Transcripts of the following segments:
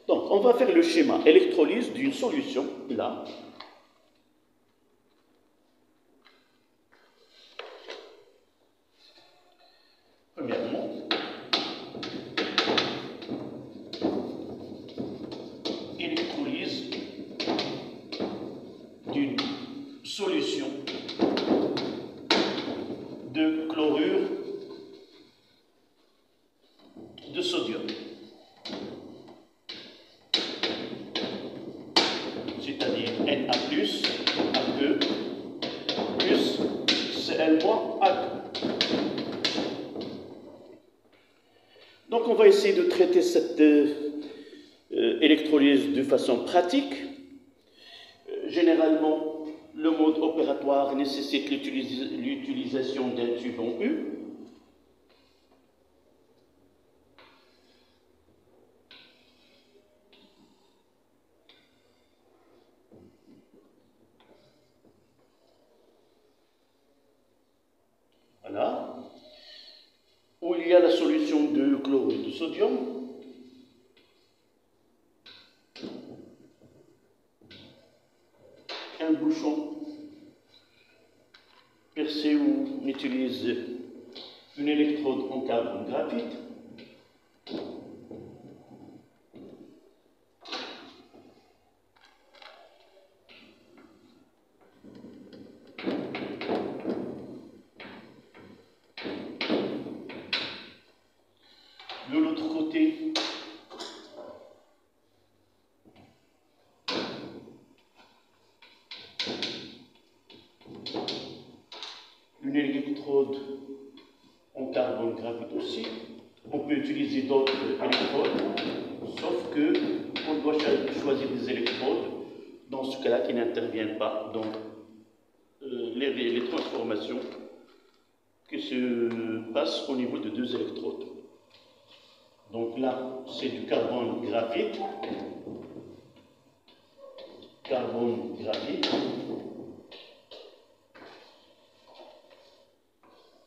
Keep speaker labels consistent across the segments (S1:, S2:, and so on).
S1: Donc, on va faire le schéma électrolyse d'une solution, là. Premièrement, électrolyse d'une solution de chlorure de sodium, c'est-à-dire Na+, A2, plus Cl-A2. Donc on va essayer de traiter cette électrolyse de façon pratique. Généralement, le mode opératoire nécessite l'utilisation d'un tube en U. Voilà. Où il y a la solution de chlorure de sodium. Un bouchon percé où on utilise une électrode en carbone graphite. De l'autre côté, une électrode en carbone graphite aussi. On peut utiliser d'autres électrodes, sauf que on doit choisir des électrodes, dans ce cas-là, qui n'interviennent pas dans les transformations qui se passent au niveau de deux électrodes. Donc là, c'est du carbone graphite. Carbone graphite.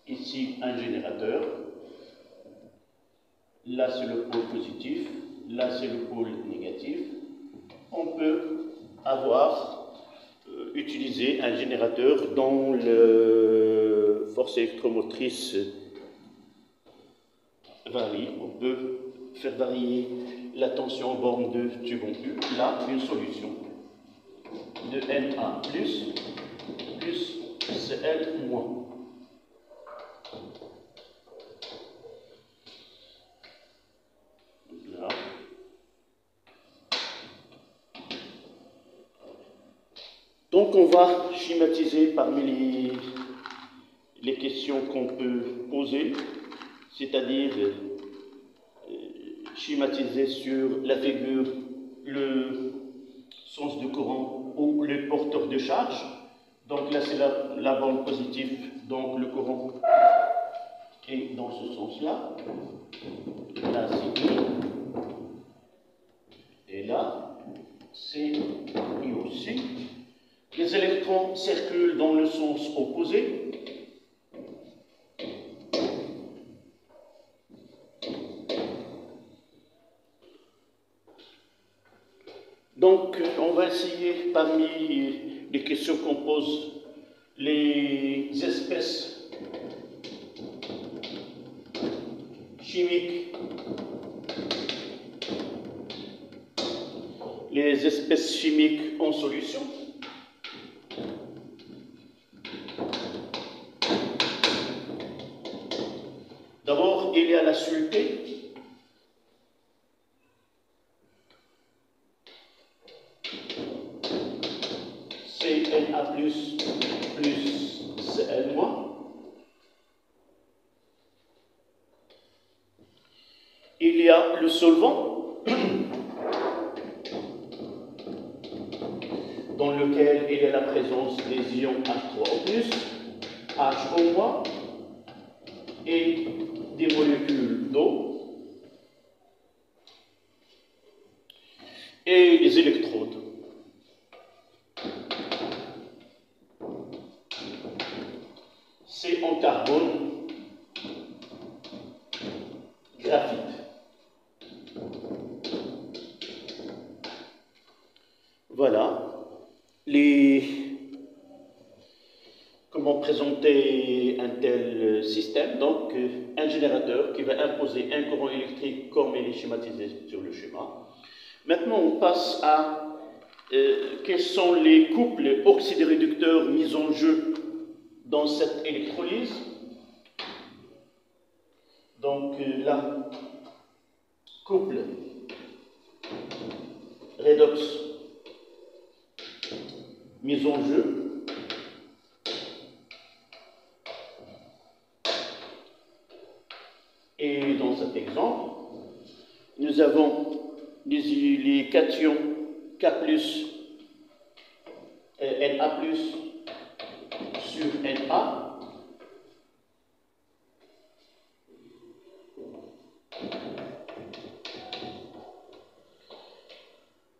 S1: Ici, un générateur. Là, c'est le pôle positif. Là, c'est le pôle négatif. On peut utiliser un générateur dont la force électromotrice varie. On peut faire varier la tension en borne de tube en U. Là, une solution de Na+, plus Cl-. Là. Donc on va schématiser parmi les questions qu'on peut poser, c'est-à-dire schématiser sur la figure le sens de courant ou le porteur de charge. Donc là c'est la borne positive, donc le courant est dans ce sens-là. Là c'est I. Et là c'est I aussi. Les électrons circulent dans le sens opposé. Donc, on va essayer, parmi les questions qu'on pose, les espèces chimiques, en solution. D'abord, il y a la soluté. Na plus Cl-. Il y a le solvant, dans lequel il y a la présence des ions H3O+, HO- et des molécules d'eau, et les électrodes. C'est en carbone graphite. comment présenter un tel système. Donc, un générateur qui va imposer un courant électrique comme il est schématisé sur le schéma. Maintenant, on passe à quels sont les couples oxydoréducteurs mis en jeu dans cette électrolyse. Donc là, couple redox mis en jeu. Et dans cet exemple, nous avons les cations K+, Na+, sur Na.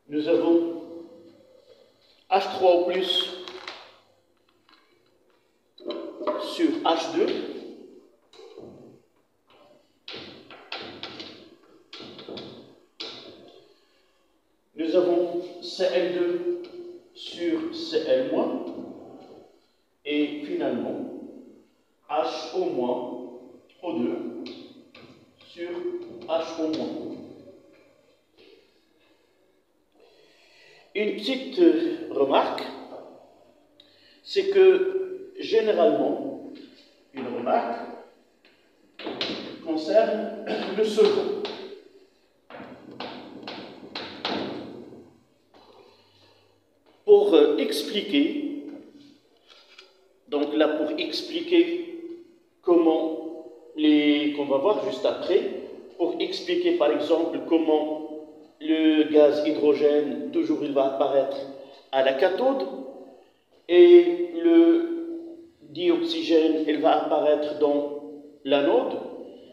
S1: Nous avons H3O+, sur H2. Nous avons Cl2 sur Cl-, et finalement HO-, O2 sur HO-. Une petite remarque, c'est que généralement, une remarque concerne le solvant. Pour expliquer, donc là pour expliquer comment qu'on va voir juste après, pour expliquer par exemple comment le gaz hydrogène, toujours il va apparaître à la cathode, et le dioxygène, il va apparaître dans l'anode.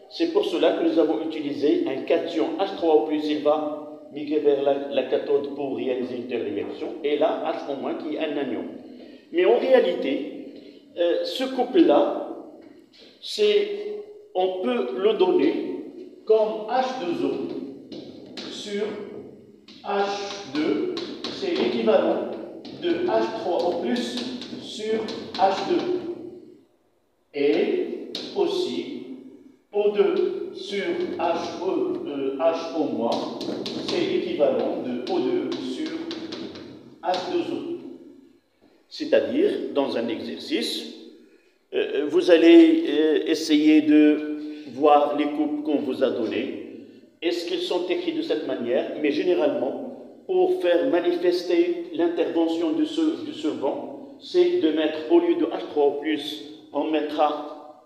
S1: C'est pour cela que nous avons utilisé un cation H3O+, il va migrer vers la cathode pour réaliser une telle réaction, et là, H- qui est un anion. Mais en réalité, ce couple-là, on peut le donner comme H2O sur H2, c'est l'équivalent de H3O+, sur H2. Et aussi, O2 sur HO-, c'est l'équivalent de O2 sur H2O. C'est-à-dire, dans un exercice, vous allez essayer de voir les couples qu'on vous a donnés. Est-ce qu'ils sont écrits de cette manière? Mais généralement, pour faire manifester l'intervention du solvant, c'est de mettre, au lieu de H3O+, on mettra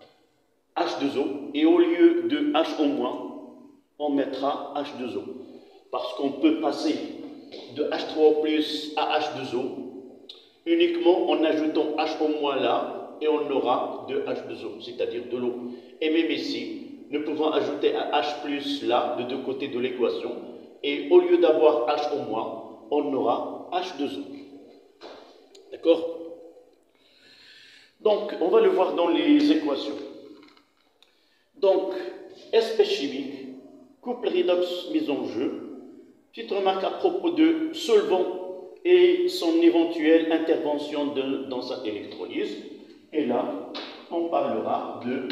S1: H2O, et au lieu de HO-, on mettra H2O. Parce qu'on peut passer de H3O+ à H2O uniquement en ajoutant HO- là, et on aura de H2O, c'est-à-dire de l'eau. Et même ici, nous pouvons ajouter un H+ là, de deux côtés de l'équation, et au lieu d'avoir HO-, on aura H2O. D'accord? Donc, on va le voir dans les équations. Donc, espèce chimique, couple redox mis en jeu. Petite remarque à propos de solvant et son éventuelle intervention dans sa électrolyse. Et là, on parlera de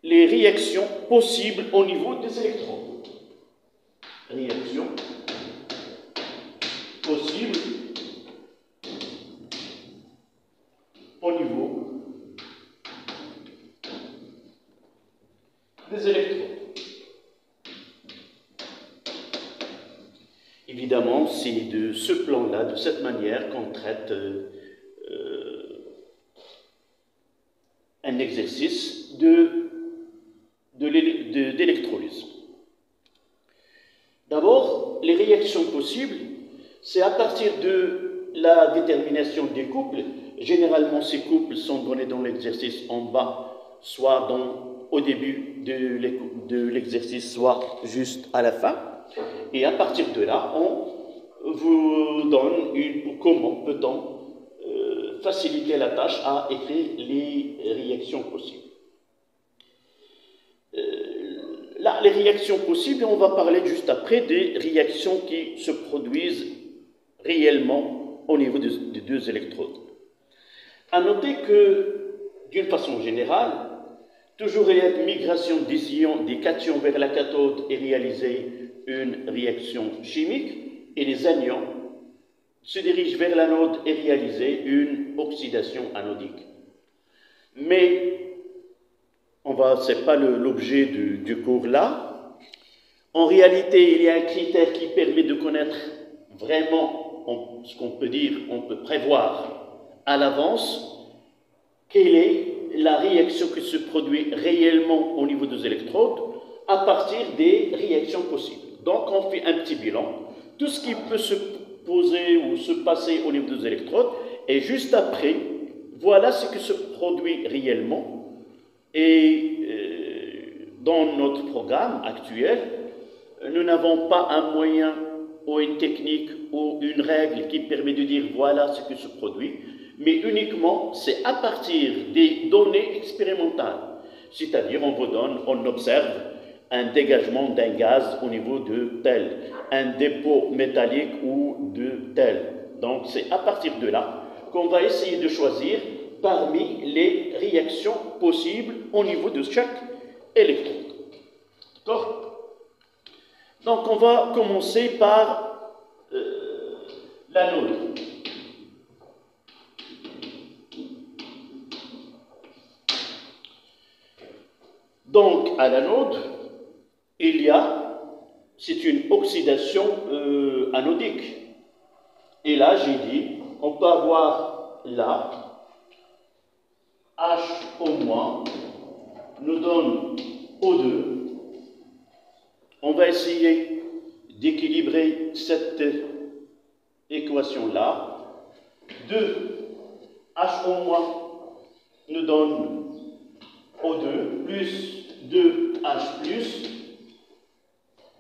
S1: les réactions possibles au niveau des électrons. Réactions possibles au niveau des électrons. Évidemment, c'est de ce plan-là, de cette manière, qu'on traite un exercice d'électrolyse. D'abord, les réactions possibles, c'est à partir de la détermination des couples. Généralement, ces couples sont donnés dans l'exercice en bas, soit au début de l'exercice, soit juste à la fin. Et à partir de là, on vous donne comment peut-on faciliter la tâche à écrire les réactions possibles. là, les réactions possibles, on va parler juste après des réactions qui se produisent réellement au niveau des deux électrodes. À noter que, d'une façon générale, toujours il y a une migration des ions, des cations vers la cathode et réaliser une réaction chimique, et les anions se dirigent vers l'anode et réaliser une oxydation anodique. Mais ce n'est pas l'objet du cours là. En réalité, il y a un critère qui permet de connaître vraiment ce qu'on peut dire, on peut prévoir à l'avance quelle est la réaction qui se produit réellement au niveau des électrodes à partir des réactions possibles. Donc on fait un petit bilan, tout ce qui peut se poser ou se passer au niveau des électrodes, et juste après, voilà ce qui se produit réellement. Et dans notre programme actuel, nous n'avons pas un moyen ou une technique ou une règle qui permet de dire voilà ce qui se produit, mais uniquement c'est à partir des données expérimentales. C'est-à-dire on observe un dégagement d'un gaz au niveau de tel, un dépôt métallique ou de tel. Donc c'est à partir de là qu'on va essayer de choisir parmi les réactions possibles au niveau de chaque électrode. D'accord ? Donc on va commencer par l'anode. Donc à l'anode, c'est une oxydation anodique. Et là, j'ai dit, on peut avoir là, H nous donne O2. On va essayer d'équilibrer cette équation-là. 2H nous donne O2 plus 2H+.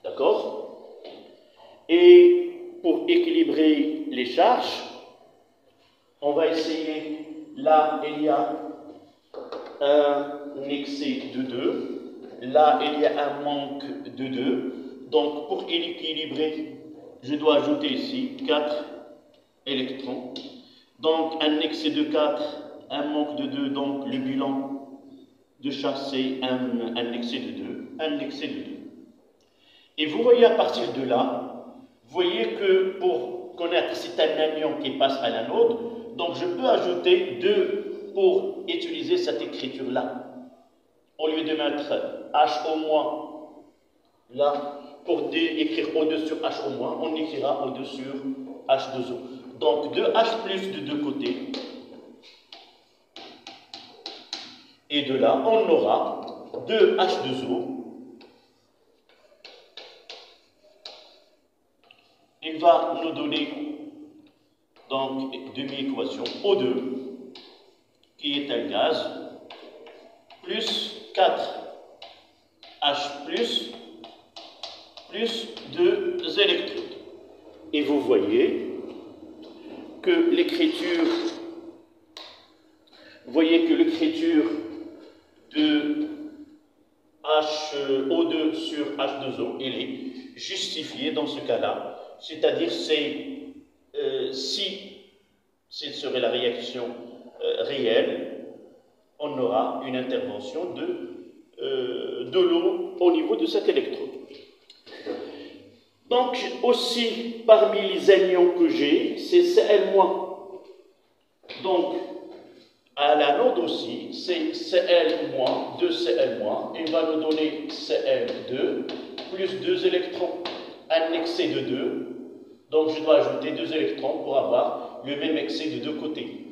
S1: D'accord? Et pour équilibrer les charges, on va essayer, là, il y a un excès de 2. Là, il y a un manque de 2. Donc, pour équilibrer, je dois ajouter ici 4 électrons. Donc, un excès de 4, un manque de 2. Donc, le bilan de chaque, c'est un excès de 2. Un excès de 2. Et vous voyez à partir de là, vous voyez que pour connaître c'est un anion qui passe à l'anode, donc je peux ajouter 2 pour utiliser cette écriture-là. Au lieu de mettre H là, pour écrire O2 sur H on écrira O2 sur H2O. Donc 2H+ de deux côtés. Et de là, on aura 2H2O. Il va nous donner donc demi-équation O2, qui est un gaz, plus 4H+, plus 2 électrodes. Et vous voyez que l'écriture de HO2 sur H2O, elle est justifiée dans ce cas-là. C'est-à-dire, si ce serait la réaction réelle, on aura une intervention de l'eau au niveau de cet électrode. Donc, aussi, parmi les anions que j'ai, c'est Cl-. Donc, à l'anode aussi, c'est Cl-, 2Cl-, il va nous donner Cl2 plus 2 électrons, un excès de 2. Donc, je dois ajouter 2 électrons pour avoir le même excès de deux côtés.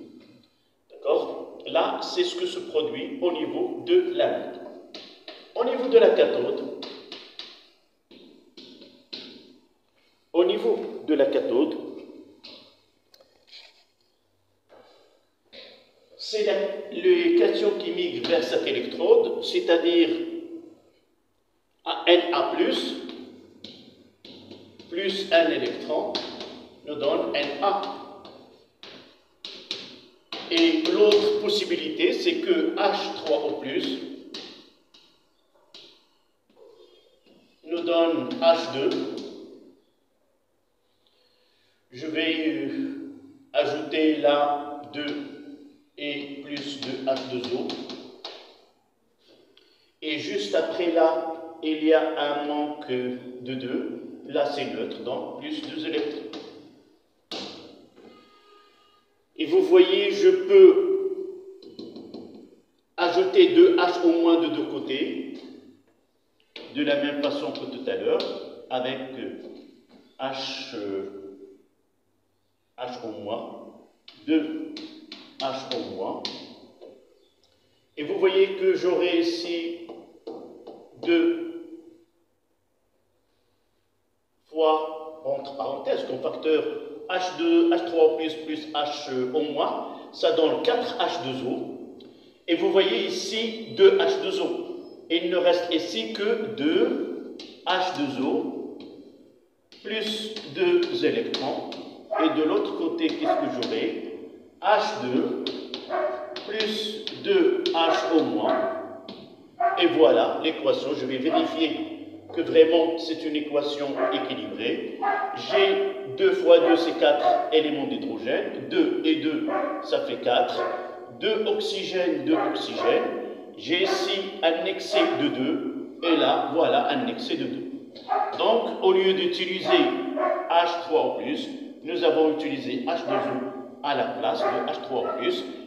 S1: D'accord? Là, c'est ce que se produit au niveau de l'anode. Au niveau de la cathode, c'est le cation qui migre vers cette électrode, c'est-à-dire Na+, plus un électron, nous donne Na. Et l'autre possibilité, c'est que H3O+, donne H2. Je vais ajouter là 2 et plus de H2O. Et juste après là, il y a un manque de 2. Là, c'est neutre, donc plus 2 électrons. Et vous voyez, je peux ajouter 2H au moins de deux côtés, de la même façon que tout à l'heure, avec H au moins, 2H au moins. Et vous voyez que j'aurai ici 2 fois, entre parenthèses, comme facteur H2, H3 plus H au moins, ça donne 4H2O. Et vous voyez ici 2H2O. Et il ne reste ici que 2H2O plus 2 électrons. Et de l'autre côté, qu'est-ce que j'aurai? H2 plus 2H au moins. Et voilà l'équation. Je vais vérifier que vraiment c'est une équation équilibrée. J'ai 2 fois 2, c'est 4 éléments d'hydrogène. 2 et 2, ça fait 4. 2 oxygènes, 2 oxygènes. J'ai ici un excès de 2. Et là, voilà un excès de 2. Donc, au lieu d'utiliser H3O+, nous avons utilisé H2O à la place de H3O+,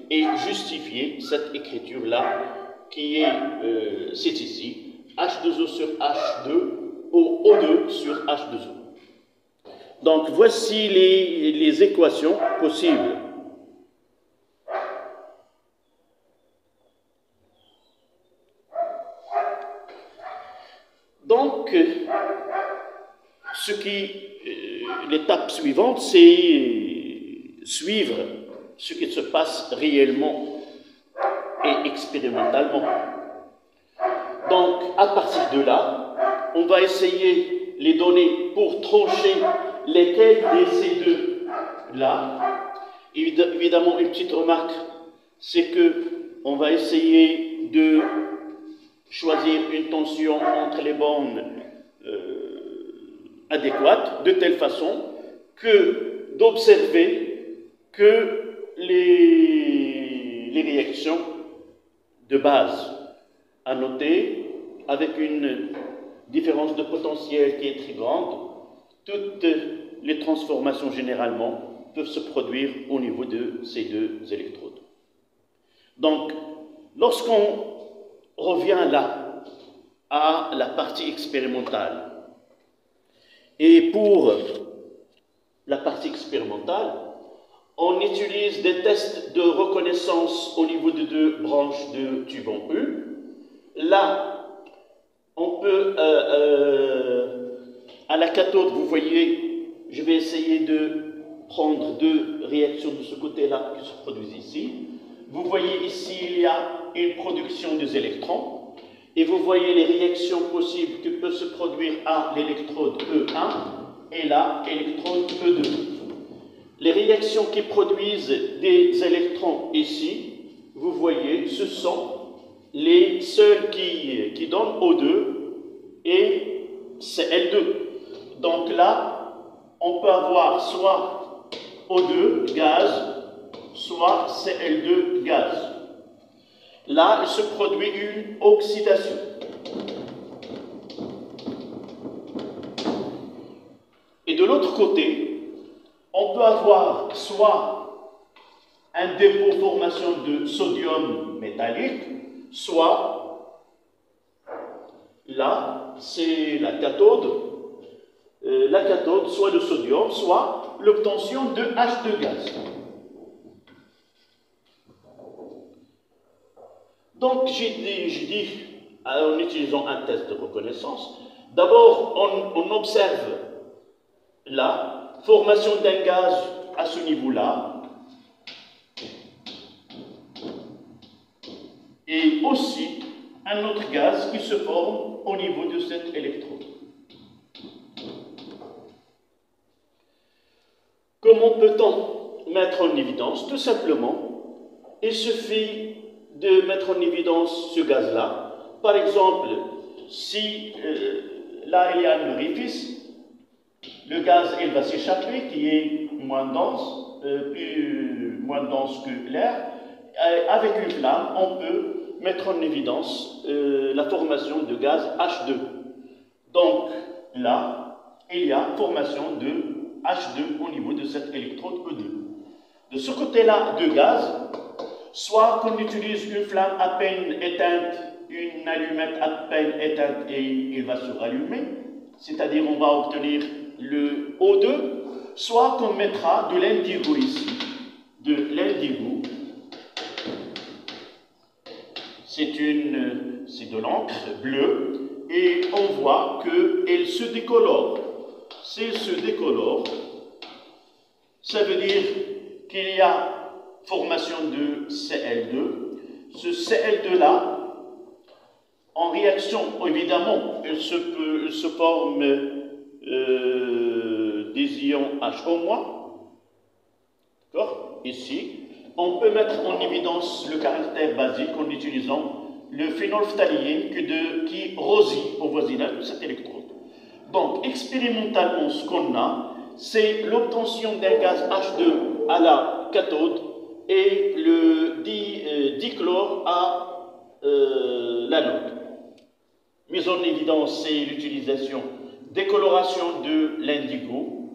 S1: et justifié cette écriture-là, qui est, c'est ici, H2O sur H2, ou O2 sur H2O. Donc, voici les équations possibles. Donc, l'étape suivante, c'est suivre ce qui se passe réellement et expérimentalement. Donc, à partir de là, on va essayer les données pour trancher lesquelles de ces deux-là. Évidemment, une petite remarque, c'est que on va essayer de choisir une tension entre les bornes adéquate, de telle façon que d'observer que les réactions de base à noter avec une différence de potentiel qui est très grande, toutes les transformations généralement peuvent se produire au niveau de ces deux électrodes. Donc, lorsqu'on revient là à la partie expérimentale, et pour la partie expérimentale, on utilise des tests de reconnaissance au niveau de deux branches de tube en U. Là, on peut, à la cathode, vous voyez, je vais essayer de prendre deux réactions de ce côté-là qui se produisent ici. Vous voyez ici, il y a une production des électrons. Et vous voyez les réactions possibles qui peuvent se produire à l'électrode E1 et là, électrode E2. Les réactions qui produisent des électrons ici, vous voyez, ce sont les seuls qui donnent O2 et Cl2. Donc là, on peut avoir soit O2 gaz, soit Cl2 gaz. Là, il se produit une oxydation. Et de l'autre côté, on peut avoir soit un dépôt formation de sodium métallique, soit, là, c'est la cathode, soit le sodium, soit l'obtention de H2 gaz. Donc, j'ai dit, en utilisant un test de reconnaissance, d'abord, on observe la formation d'un gaz à ce niveau-là, et aussi un autre gaz qui se forme au niveau de cet électrode. Comment peut-on mettre en évidence? Tout simplement, il suffit de mettre en évidence ce gaz-là. Par exemple, si là il y a un orifice, le gaz il va s'échapper qui est moins dense que l'air. Avec une flamme, on peut mettre en évidence la formation de gaz H2. Donc là, il y a formation de H2 au niveau de cette électrode E2. De ce côté-là de gaz, soit qu'on utilise une flamme à peine éteinte, une allumette à peine éteinte et il va se rallumer, c'est-à-dire on va obtenir le O2, soit qu'on mettra de l'indigo ici, de l'indigo. C'est de l'encre bleue et on voit qu'elle se décolore. S'il se décolore, ça veut dire qu'il y a formation de Cl2. Ce Cl2-là, en réaction, évidemment, il se forme des ions HO-. D'accord? Ici. On peut mettre en évidence le caractère basique en utilisant le phénylphtaléine qui rosit au voisinage de cette électrode. Donc, expérimentalement, ce qu'on a, c'est l'obtention d'un gaz H2 à la cathode et le dichlore à l'anode. Mise en évidence, c'est l'utilisation des colorations de l'indigo,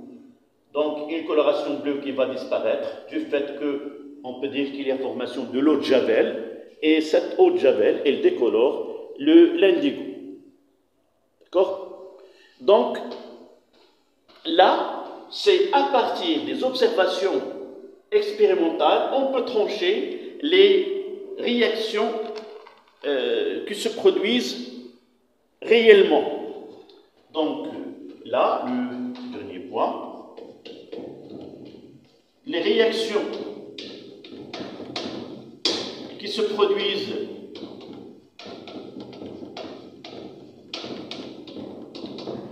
S1: donc une coloration bleue qui va disparaître du fait que on peut dire qu'il y a formation de l'eau de Javel, et cette eau de Javel, elle décolore l'indigo. D'accord? Donc, là, c'est à partir des observations expérimentales, on peut trancher les réactions qui se produisent réellement. Donc, là, le dernier point, les réactions qui se produisent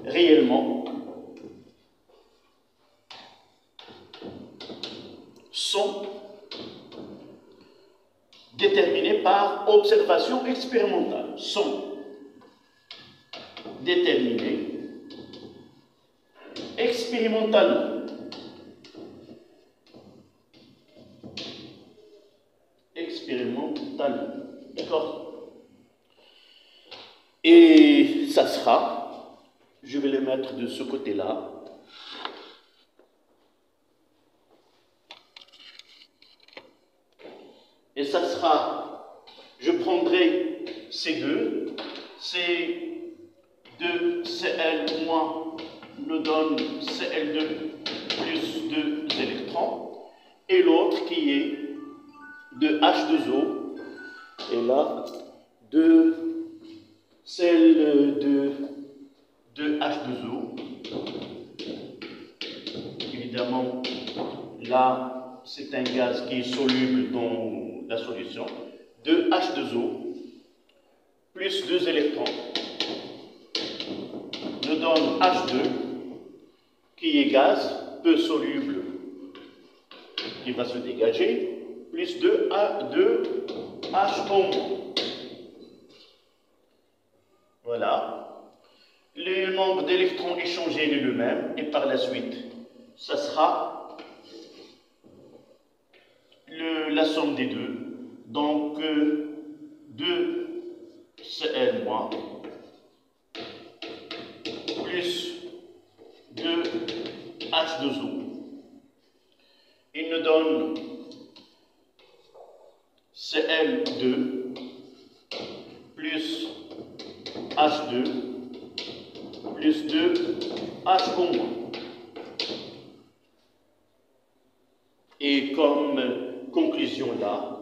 S1: réellement sont déterminées par observation expérimentale. Sont déterminées expérimentalement. D'accord? Et ça sera, je vais le mettre de ce côté-là, et ça sera, je prendrai ces deux Cl- nous donne Cl2 plus 2 électrons, et l'autre qui est de H2O, et là, celle de H2O. Évidemment, là, c'est un gaz qui est soluble dans la solution. De H2O plus 2 électrons nous donne H2, qui est gaz, peu soluble, qui va se dégager, plus 2 HO. Voilà. Le nombre d'électrons échangés est le même, et par la suite, ça sera la somme des deux. Donc, 2 Cl- plus 2 H2O. Il nous donne Cl2 plus H2 plus 2 HO-. Et comme conclusion là,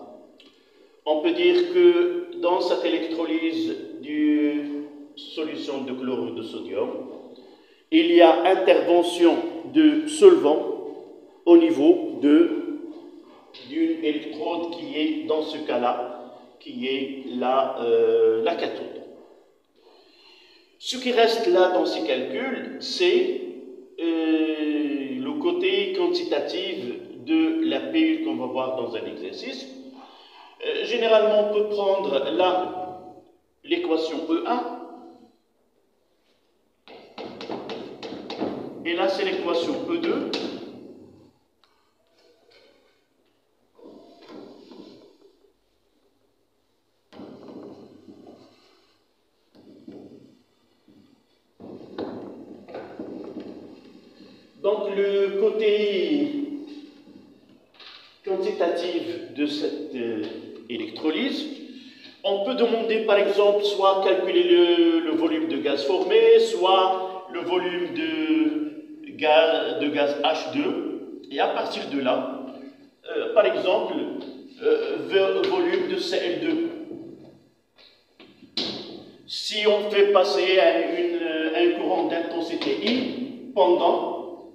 S1: on peut dire que dans cette électrolyse d'une solution de chlorure de sodium, il y a intervention de solvant au niveau d'une électrode qui est, dans ce cas-là, qui est la cathode. Ce qui reste là dans ces calculs, c'est le côté quantitatif de la PU qu'on va voir dans un exercice. Généralement, on peut prendre là l'équation E1 Et là, c'est l'équation E2. Donc, le côté quantitatif de cette électrolyse, on peut demander par exemple soit calculer le volume de gaz formé, soit le volume de gaz H2, et à partir de là, par exemple, volume de Cl2. Si on fait passer un courant d'intensité I pendant,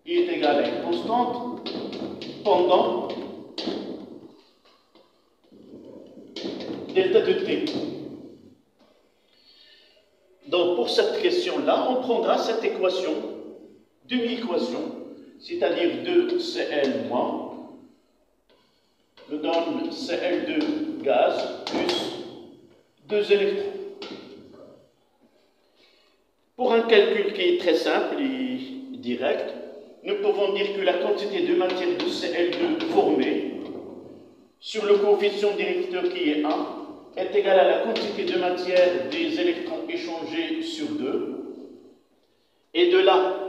S1: I est égal à une constante, pendant delta de T. Donc pour cette question-là, on prendra cette équation, demi-équation, c'est-à-dire 2Cl- nous donne Cl2 gaz plus 2 électrons. Pour un calcul qui est très simple et direct, nous pouvons dire que la quantité de matière de Cl2 formée sur le coefficient directeur qui est 1 est égale à la quantité de matière des électrons échangés sur 2. Et de là,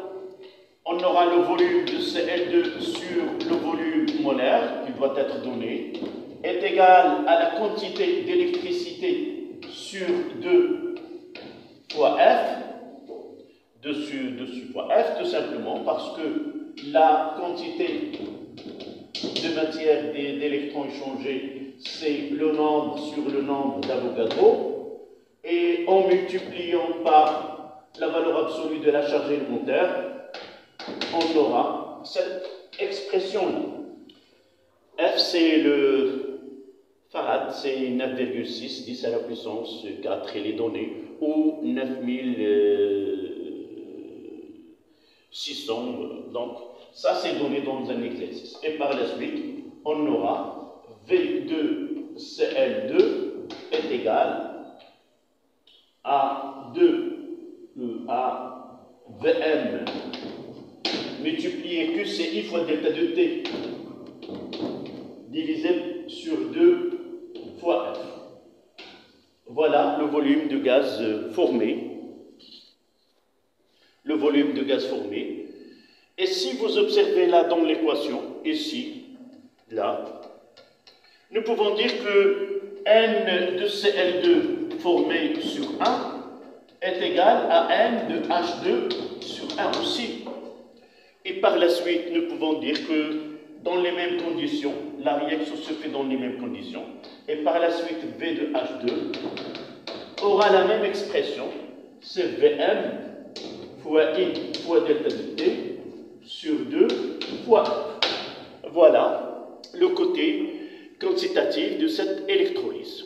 S1: on aura le volume de Cl2 sur le volume molaire qui doit être donné, est égal à la quantité d'électricité sur 2 fois F, dessus fois F, tout simplement parce que la quantité de matière d'électrons échangés, c'est le nombre sur le nombre d'Avogadro, et en multipliant par la valeur absolue de la charge élémentaire, on aura cette expression-là. F, c'est le farad, c'est 9,6, 10 à la puissance 4, et les données, ou 9600, donc ça c'est donné dans un exercice. Et par la suite, on aura V2Cl2 est égal à 2 à Vm multiplié QCI fois delta de T divisé sur 2 fois F. Voilà le volume de gaz formé. Le volume de gaz formé. Et si vous observez là dans l'équation, ici, là, nous pouvons dire que N de Cl2 formé sur 1 est égal à N de H2 sur 1 aussi. Et par la suite, nous pouvons dire que dans les mêmes conditions, la réaction se fait dans les mêmes conditions. Et par la suite, V de H2 aura la même expression, c'est Vm fois I fois delta de T sur 2 fois F. Voilà le côté quantitatif de cette électrolyse.